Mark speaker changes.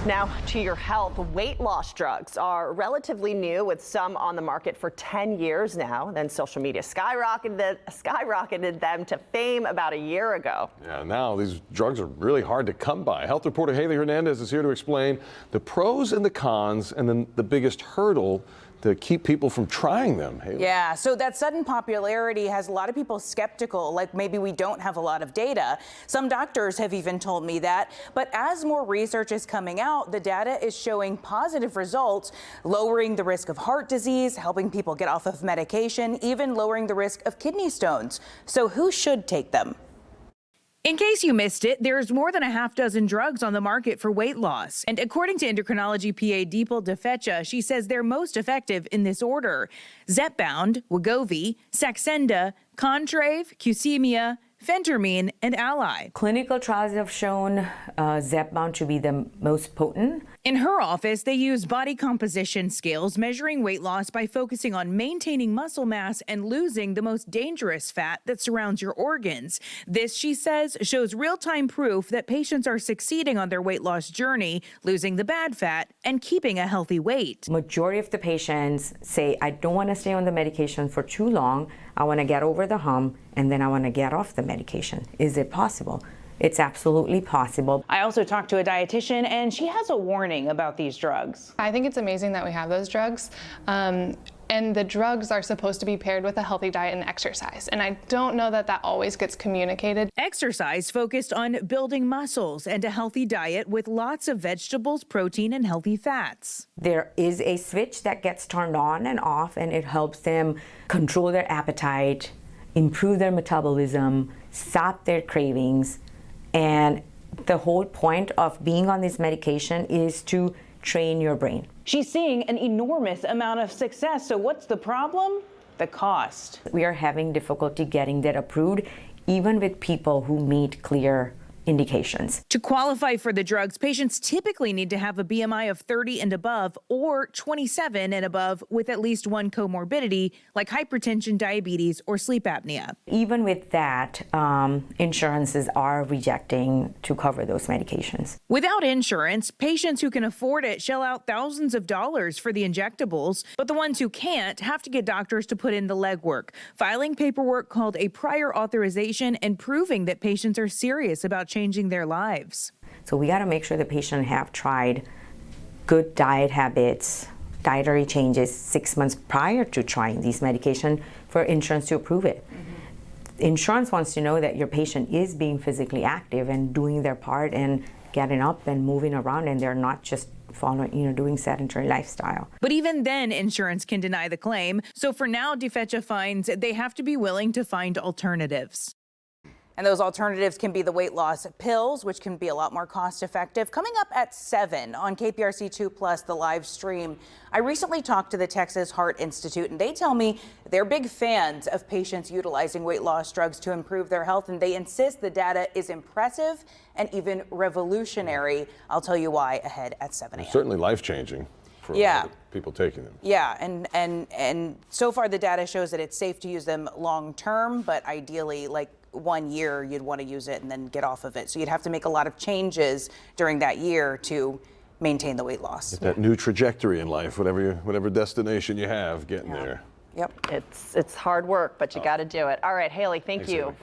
Speaker 1: Now to your health. Weight loss drugs are relatively new, with some on the market for 10 years now. Then social media skyrocketed them to fame about a year ago.
Speaker 2: Yeah, now these drugs are really hard to come by. Health reporter Haley Hernandez is here to explain the pros and the cons, and then the biggest hurdle to keep people from trying them. Haley.
Speaker 3: Yeah, so that sudden popularity has a lot of people skeptical, like maybe we don't have a lot of data. Some doctors have even told me that. But as more research is coming out, the data is showing positive results, lowering the risk of heart disease, helping people get off of medication, even lowering the risk of kidney stones. So who should take them?
Speaker 4: In case you missed it, there's more than a half dozen drugs on the market for weight loss. And according to endocrinology PA Deepal Defecha, she says they're most effective in this order: Zepbound, Wegovy, Saxenda, Contrave, Qsymia, Phentermine, and Ally.
Speaker 5: Clinical trials have shown Zepbound to be the most potent.
Speaker 4: In her office, they use body composition scales measuring weight loss by focusing on maintaining muscle mass and losing the most dangerous fat that surrounds your organs. This, she says, shows real-time proof that patients are succeeding on their weight loss journey, losing the bad fat and keeping a healthy weight.
Speaker 5: Majority of the patients say, I don't want to stay on the medication for too long. I want to get over the hump, and then I want to get off the medication. Is it possible? It's absolutely possible.
Speaker 3: I also talked to a dietitian, and she has a warning about these drugs.
Speaker 6: I think it's amazing that we have those drugs. And the drugs are supposed to be paired with a healthy diet and exercise. And I don't know that that always gets communicated.
Speaker 4: Exercise focused on building muscles, and a healthy diet with lots of vegetables, protein, and healthy fats.
Speaker 5: There is a switch that gets turned on and off, and it helps them control their appetite, improve their metabolism, stop their cravings. And the whole point of being on this medication is to train your brain.
Speaker 3: She's seeing an enormous amount of success. So what's the problem? The cost.
Speaker 5: We are having difficulty getting that approved, even with people who meet clear indications.
Speaker 4: To qualify for the drugs, patients typically need to have a BMI of 30 and above, or 27 and above, with at least one comorbidity like hypertension, diabetes, or sleep apnea.
Speaker 5: Even with that, insurances are rejecting to cover those medications.
Speaker 4: Without insurance, patients who can afford it shell out thousands of dollars for the injectables, but the ones who can't have to get doctors to put in the legwork, filing paperwork called a prior authorization, and proving that patients are serious about changing their lives.
Speaker 5: So we got to make sure the patient have tried good diet habits, dietary changes 6 months prior to trying these medication for insurance to approve it. Insurance wants to know that your patient is being physically active and doing their part and getting up and moving around, and they're not just following, doing sedentary lifestyle.
Speaker 4: But even then, insurance can deny the claim. So for now, Defecha finds they have to be willing to find alternatives.
Speaker 3: And those alternatives can be the weight loss pills, which can be a lot more cost effective. Coming up at 7 on KPRC2 Plus, the live stream, I recently talked to the Texas Heart Institute, and they tell me they're big fans of patients utilizing weight loss drugs to improve their health, and they insist the data is impressive and even revolutionary. I'll tell you why ahead at 7 a.m.
Speaker 2: Certainly life-changing for a lot of people taking them.
Speaker 3: Yeah, and so far the data shows that it's safe to use them long term, but ideally, like 1 year, you'd want to use it and then get off of it. So you'd have to make a lot of changes during that year to maintain the weight loss.
Speaker 2: Get that new trajectory in life, whatever destination you have, getting there.
Speaker 3: Yep.
Speaker 1: It's hard work, but you got to do it. All right, Haley, thank you.